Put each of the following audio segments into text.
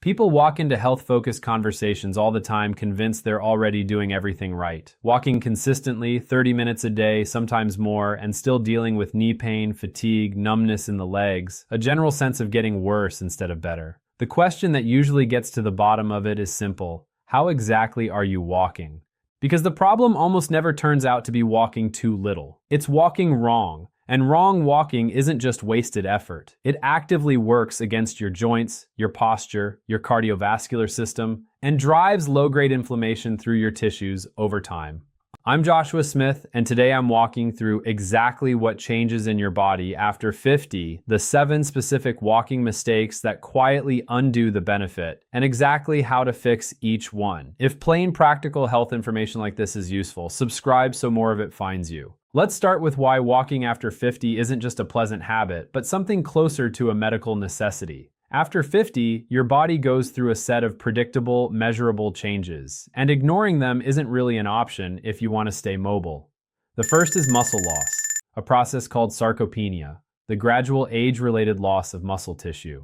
People walk into health-focused conversations all the time convinced they're already doing everything right. Walking consistently, 30 minutes a day, sometimes more, and still dealing with knee pain, fatigue, numbness in the legs, a general sense of getting worse instead of better. The question that usually gets to the bottom of it is simple. How exactly are you walking? Because the problem almost never turns out to be walking too little. It's walking wrong. And wrong walking isn't just wasted effort. It actively works against your joints, your posture, your cardiovascular system, and drives low-grade inflammation through your tissues over time. I'm Joshua Smith, and today I'm walking through exactly what changes in your body after 50, the 7 specific walking mistakes that quietly undo the benefit, and exactly how to fix each one. If plain practical health information like this is useful, subscribe so more of it finds you. Let's start with why walking after 50 isn't just a pleasant habit, but something closer to a medical necessity. After 50, your body goes through a set of predictable, measurable changes, and ignoring them isn't really an option if you want to stay mobile. The first is muscle loss, a process called sarcopenia, the gradual age-related loss of muscle tissue.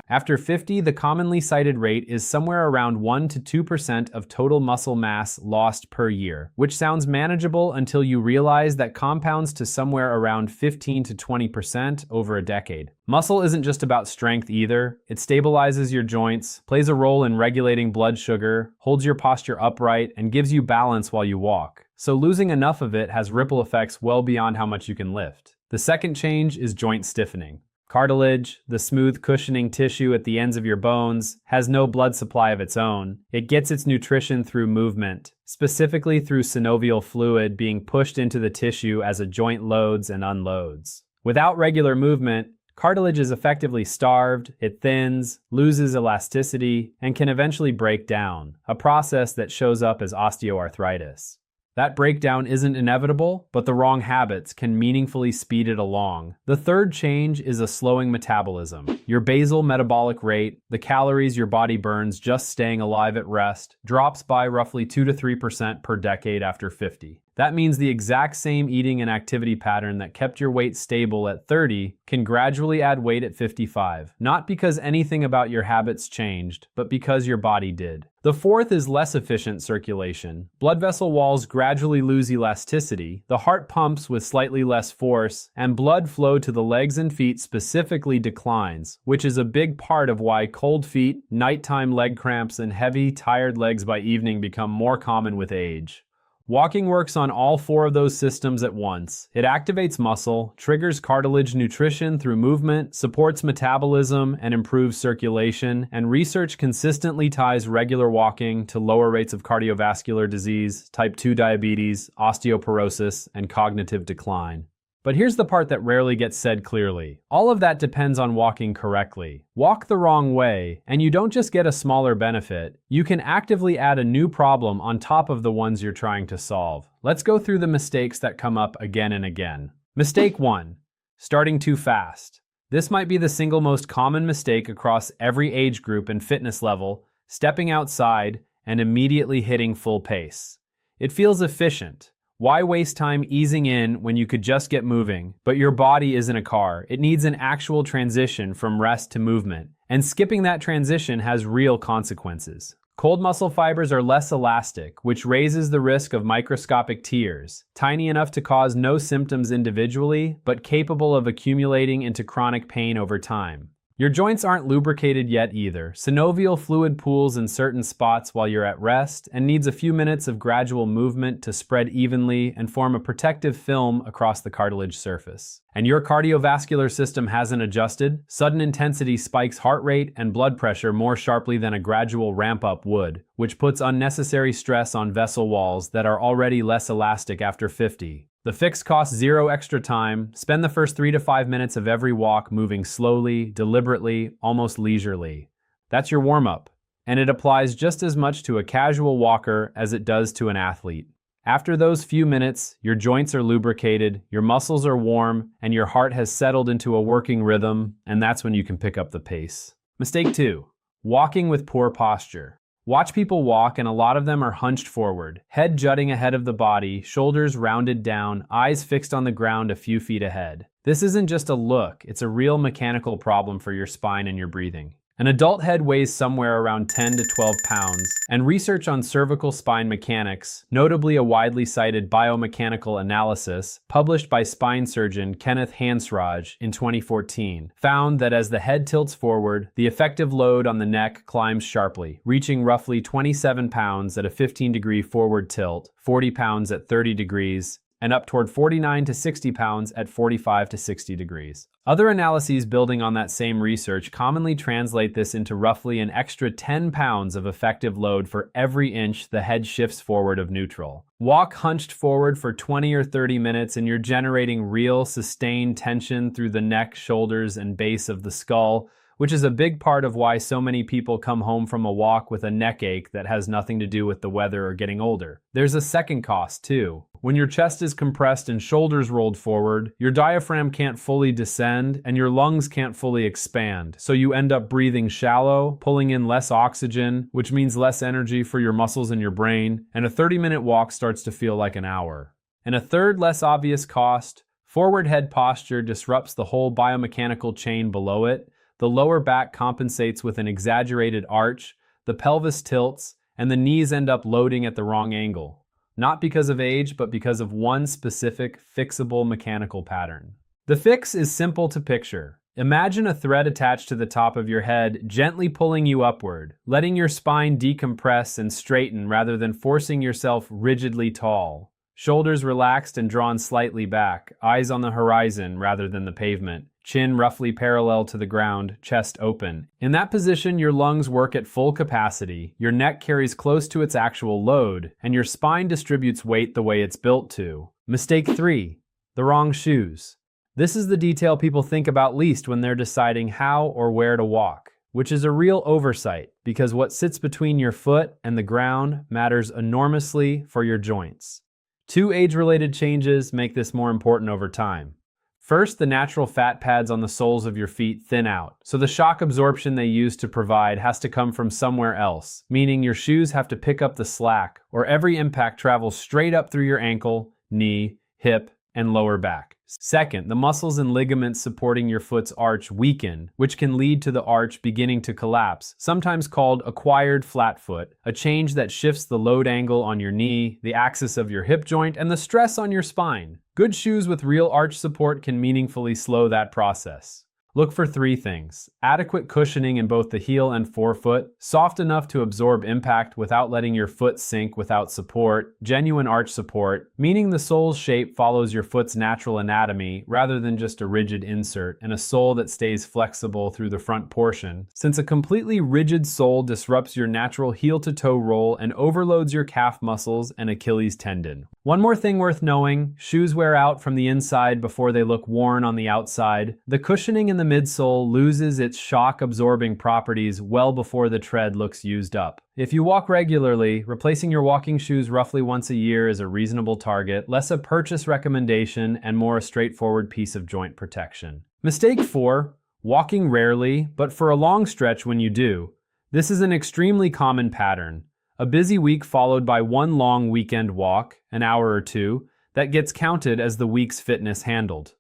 After 50, the commonly cited rate is somewhere around 1 to 2% of total muscle mass lost per year, which sounds manageable until you realize that compounds to somewhere around 15 to 20% over a decade. Muscle isn't just about strength either. It stabilizes your joints, plays a role in regulating blood sugar, holds your posture upright, and gives you balance while you walk. So losing enough of it has ripple effects well beyond how much you can lift. The second change is joint stiffening. Cartilage, the smooth cushioning tissue at the ends of your bones, has no blood supply of its own. It gets its nutrition through movement, specifically through synovial fluid being pushed into the tissue as a joint loads and unloads. Without regular movement, cartilage is effectively starved, it thins, loses elasticity, and can eventually break down, a process that shows up as osteoarthritis. That breakdown isn't inevitable, but the wrong habits can meaningfully speed it along. The third change is a slowing metabolism. Your basal metabolic rate, the calories your body burns just staying alive at rest, drops by roughly 2 to 3% per decade after 50. That means the exact same eating and activity pattern that kept your weight stable at 30 can gradually add weight at 55, not because anything about your habits changed, but because your body did. The fourth is less efficient circulation. Blood vessel walls gradually lose elasticity, the heart pumps with slightly less force, and blood flow to the legs and feet specifically declines, which is a big part of why cold feet, nighttime leg cramps, and heavy, tired legs by evening become more common with age. Walking works on all 4 of those systems at once. It activates muscle, triggers cartilage nutrition through movement, supports metabolism, and improves circulation, and research consistently ties regular walking to lower rates of cardiovascular disease, type 2 diabetes, osteoporosis, and cognitive decline. But here's the part that rarely gets said clearly. All of that depends on walking correctly. Walk the wrong way, and you don't just get a smaller benefit, you can actively add a new problem on top of the ones you're trying to solve. Let's go through the mistakes that come up again and again. Mistake 1, starting too fast. This might be the single most common mistake across every age group and fitness level, stepping outside and immediately hitting full pace. It feels efficient. Why waste time easing in when you could just get moving? But your body isn't a car. It needs an actual transition from rest to movement. And skipping that transition has real consequences. Cold muscle fibers are less elastic, which raises the risk of microscopic tears, tiny enough to cause no symptoms individually, but capable of accumulating into chronic pain over time. Your joints aren't lubricated yet either. Synovial fluid pools in certain spots while you're at rest and needs a few minutes of gradual movement to spread evenly and form a protective film across the cartilage surface. And your cardiovascular system hasn't adjusted. Sudden intensity spikes heart rate and blood pressure more sharply than a gradual ramp-up would, which puts unnecessary stress on vessel walls that are already less elastic after 50. The fix costs 0 extra time. Spend the first 3 to 5 minutes of every walk moving slowly, deliberately, almost leisurely. That's your warm-up, and it applies just as much to a casual walker as it does to an athlete. After those few minutes, your joints are lubricated, your muscles are warm, and your heart has settled into a working rhythm, and that's when you can pick up the pace. Mistake 2, walking with poor posture. Watch people walk, and a lot of them are hunched forward, head jutting ahead of the body, shoulders rounded down, eyes fixed on the ground a few feet ahead. This isn't just a look, it's a real mechanical problem for your spine and your breathing. An adult head weighs somewhere around 10 to 12 pounds, and research on cervical spine mechanics, notably a widely cited biomechanical analysis published by spine surgeon Kenneth Hansraj in 2014, found that as the head tilts forward, the effective load on the neck climbs sharply, reaching roughly 27 pounds at a 15-degree forward tilt, 40 pounds at 30 degrees, and up toward 49 to 60 pounds at 45 to 60 degrees. Other analyses building on that same research commonly translate this into roughly an extra 10 pounds of effective load for every inch the head shifts forward of neutral. Walk hunched forward for 20 or 30 minutes and you're generating real, sustained tension through the neck, shoulders, and base of the skull, which is a big part of why so many people come home from a walk with a neck ache that has nothing to do with the weather or getting older. There's a second cost, too. When your chest is compressed and shoulders rolled forward, your diaphragm can't fully descend and your lungs can't fully expand, so you end up breathing shallow, pulling in less oxygen, which means less energy for your muscles and your brain, and a 30-minute walk starts to feel like an hour. And a third, less obvious cost, forward head posture disrupts the whole biomechanical chain below it. The lower back compensates with an exaggerated arch, the pelvis tilts, and the knees end up loading at the wrong angle. Not because of age, but because of one specific, fixable mechanical pattern. The fix is simple to picture. Imagine a thread attached to the top of your head, gently pulling you upward, letting your spine decompress and straighten rather than forcing yourself rigidly tall. Shoulders relaxed and drawn slightly back, eyes on the horizon rather than the pavement. Chin roughly parallel to the ground, chest open. In that position, your lungs work at full capacity, your neck carries close to its actual load, and your spine distributes weight the way it's built to. Mistake 3. The wrong shoes. This is the detail people think about least when they're deciding how or where to walk, which is a real oversight because what sits between your foot and the ground matters enormously for your joints. 2 age-related changes make this more important over time. First, the natural fat pads on the soles of your feet thin out, so the shock absorption they use to provide has to come from somewhere else, meaning your shoes have to pick up the slack, or every impact travels straight up through your ankle, knee, hip, and lower back. Second, the muscles and ligaments supporting your foot's arch weaken, which can lead to the arch beginning to collapse, sometimes called acquired flat foot, a change that shifts the load angle on your knee, the axis of your hip joint, and the stress on your spine. Good shoes with real arch support can meaningfully slow that process. Look for 3 things. Adequate cushioning in both the heel and forefoot, soft enough to absorb impact without letting your foot sink without support, genuine arch support, meaning the sole's shape follows your foot's natural anatomy rather than just a rigid insert, and a sole that stays flexible through the front portion, since a completely rigid sole disrupts your natural heel-to-toe roll and overloads your calf muscles and Achilles tendon. One more thing worth knowing, shoes wear out from the inside before they look worn on the outside. The cushioning in the midsole loses its shock-absorbing properties well before the tread looks used up. If you walk regularly, replacing your walking shoes roughly once a year is a reasonable target, less a purchase recommendation and more a straightforward piece of joint protection. Mistake 4, walking rarely, but for a long stretch when you do. This is an extremely common pattern. A busy week followed by one long weekend walk, an hour or two, that gets counted as the week's fitness handled.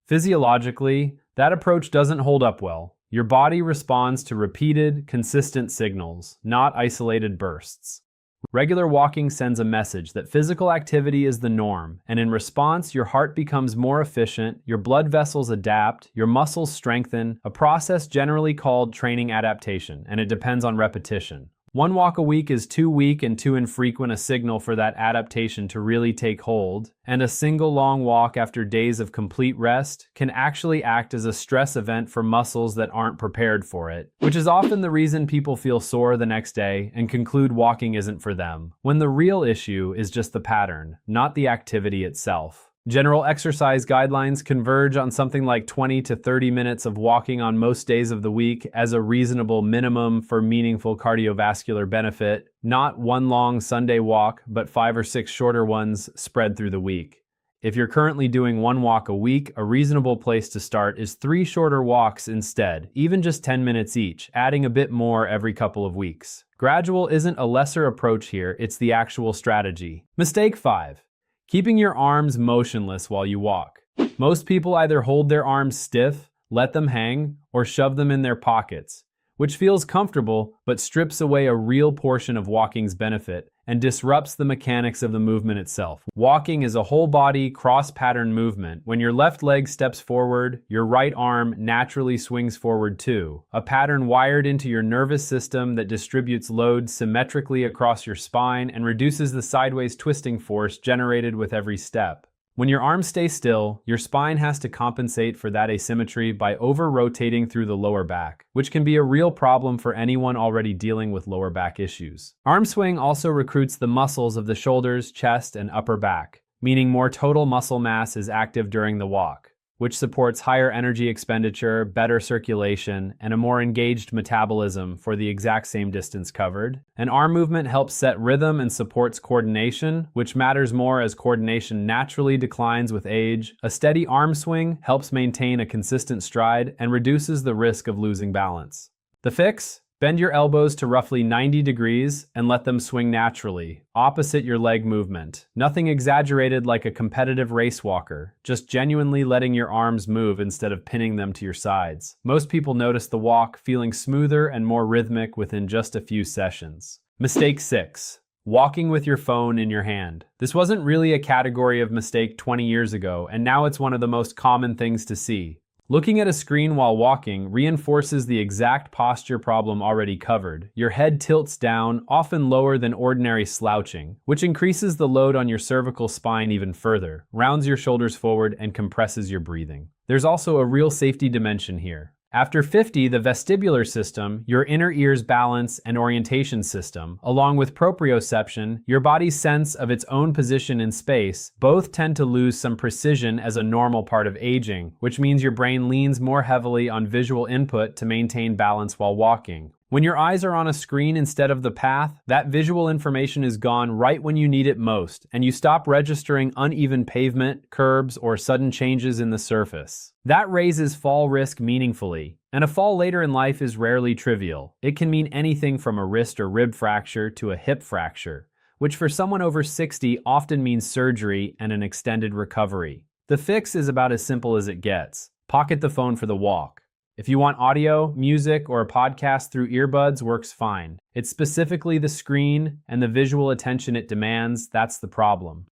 Physiologically, that approach doesn't hold up well. Your body responds to repeated, consistent signals, not isolated bursts. Regular walking sends a message that physical activity is the norm, and in response, your heart becomes more efficient, your blood vessels adapt, your muscles strengthen, a process generally called training adaptation, and it depends on repetition. One walk a week is too weak and too infrequent a signal for that adaptation to really take hold, and a single long walk after days of complete rest can actually act as a stress event for muscles that aren't prepared for it, which is often the reason people feel sore the next day and conclude walking isn't for them, when the real issue is just the pattern, not the activity itself. General exercise guidelines converge on something like 20 to 30 minutes of walking on most days of the week as a reasonable minimum for meaningful cardiovascular benefit, not one long Sunday walk, but 5 or 6 shorter ones spread through the week. If you're currently doing 1 walk a week, a reasonable place to start is 3 shorter walks instead, even just 10 minutes each, adding a bit more every couple of weeks. Gradual isn't a lesser approach here, it's the actual strategy. Mistake 5. Keeping your arms motionless while you walk. Most people either hold their arms stiff, let them hang, or shove them in their pockets, which feels comfortable but strips away a real portion of walking's benefit and disrupts the mechanics of the movement itself. Walking is a whole-body, cross-pattern movement. When your left leg steps forward, your right arm naturally swings forward too, a pattern wired into your nervous system that distributes load symmetrically across your spine and reduces the sideways twisting force generated with every step. When your arms stay still, your spine has to compensate for that asymmetry by over-rotating through the lower back, which can be a real problem for anyone already dealing with lower back issues. Arm swing also recruits the muscles of the shoulders, chest, and upper back, meaning more total muscle mass is active during the walk, which supports higher energy expenditure, better circulation, and a more engaged metabolism for the exact same distance covered. An arm movement helps set rhythm and supports coordination, which matters more as coordination naturally declines with age. A steady arm swing helps maintain a consistent stride and reduces the risk of losing balance. The fix? Bend your elbows to roughly 90 degrees and let them swing naturally, opposite your leg movement. Nothing exaggerated like a competitive race walker, just genuinely letting your arms move instead of pinning them to your sides. Most people notice the walk feeling smoother and more rhythmic within just a few sessions. Mistake 6. Walking with your phone in your hand. This wasn't really a category of mistake 20 years ago, and now it's one of the most common things to see. Looking at a screen while walking reinforces the exact posture problem already covered. Your head tilts down, often lower than ordinary slouching, which increases the load on your cervical spine even further, rounds your shoulders forward, and compresses your breathing. There's also a real safety dimension here. After 50, the vestibular system, your inner ear's balance and orientation system, along with proprioception, your body's sense of its own position in space, both tend to lose some precision as a normal part of aging, which means your brain leans more heavily on visual input to maintain balance while walking. When your eyes are on a screen instead of the path, that visual information is gone right when you need it most, and you stop registering uneven pavement, curbs, or sudden changes in the surface. That raises fall risk meaningfully, and a fall later in life is rarely trivial. It can mean anything from a wrist or rib fracture to a hip fracture, which for someone over 60 often means surgery and an extended recovery. The fix is about as simple as it gets. Pocket the phone for the walk. If you want audio, music, or a podcast through earbuds, works fine. It's specifically the screen and the visual attention it demands that's the problem.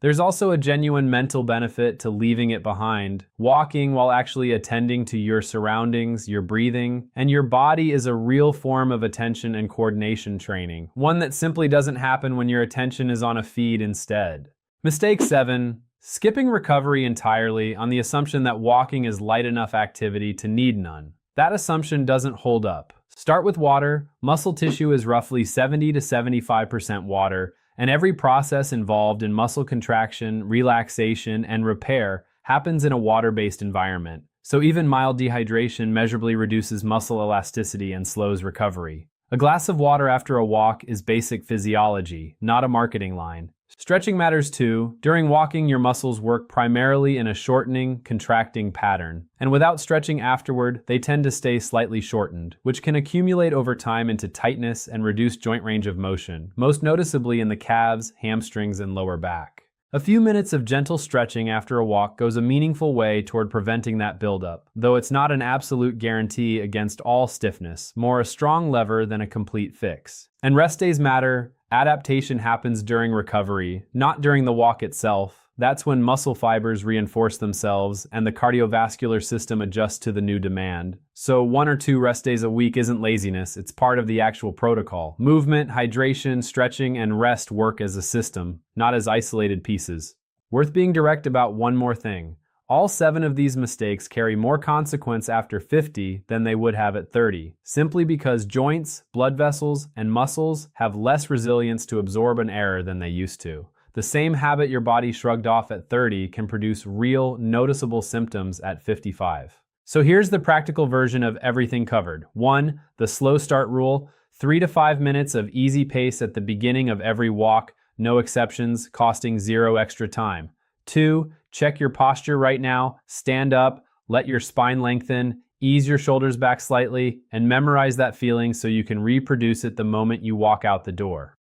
There's also a genuine mental benefit to leaving it behind. Walking while actually attending to your surroundings, your breathing, and your body is a real form of attention and coordination training, one that simply doesn't happen when your attention is on a feed instead. Mistake 7. Skipping recovery entirely on the assumption that walking is light enough activity to need none. That assumption doesn't hold up. Start with water. Muscle tissue is roughly 70 to 75% water, and every process involved in muscle contraction, relaxation, and repair happens in a water-based environment. So even mild dehydration measurably reduces muscle elasticity and slows recovery. A glass of water after a walk is basic physiology, not a marketing line. Stretching matters too. During walking, your muscles work primarily in a shortening, contracting pattern. And without stretching afterward, they tend to stay slightly shortened, which can accumulate over time into tightness and reduced joint range of motion, most noticeably in the calves, hamstrings, and lower back. A few minutes of gentle stretching after a walk goes a meaningful way toward preventing that buildup, though it's not an absolute guarantee against all stiffness, more a strong lever than a complete fix. And rest days matter. Adaptation happens during recovery, not during the walk itself. That's when muscle fibers reinforce themselves and the cardiovascular system adjusts to the new demand. So 1 or 2 rest days a week isn't laziness, it's part of the actual protocol. Movement, hydration, stretching, and rest work as a system, not as isolated pieces. Worth being direct about one more thing. All 7 of these mistakes carry more consequence after 50 than they would have at 30, simply because joints, blood vessels, and muscles have less resilience to absorb an error than they used to. The same habit your body shrugged off at 30 can produce real, noticeable symptoms at 55. So here's the practical version of everything covered. 1. The slow start rule. 3 to 5 minutes of easy pace at the beginning of every walk, no exceptions, costing 0 extra time. 2. Check your posture right now, stand up, let your spine lengthen, ease your shoulders back slightly, and memorize that feeling so you can reproduce it the moment you walk out the door.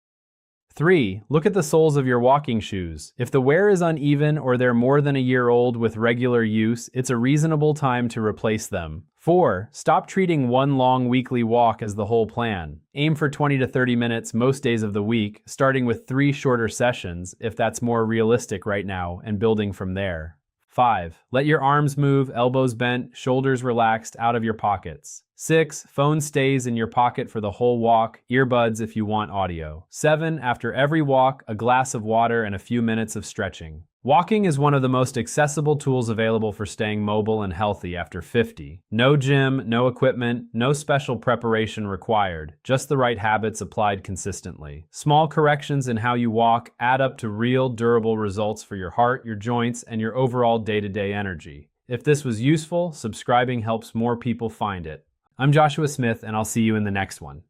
3. Look at the soles of your walking shoes. If the wear is uneven or they're more than a year old with regular use, it's a reasonable time to replace them. 4. Stop treating one long weekly walk as the whole plan. Aim for 20 to 30 minutes most days of the week, starting with 3 shorter sessions if that's more realistic right now, and building from there. 5. Let your arms move, elbows bent, shoulders relaxed, out of your pockets. 6. Phone stays in your pocket for the whole walk, earbuds if you want audio. 7. After every walk, a glass of water and a few minutes of stretching. Walking is one of the most accessible tools available for staying mobile and healthy after 50. No gym, no equipment, no special preparation required, just the right habits applied consistently. Small corrections in how you walk add up to real, durable results for your heart, your joints, and your overall day-to-day energy. If this was useful, subscribing helps more people find it. I'm Joshua Smith, and I'll see you in the next one.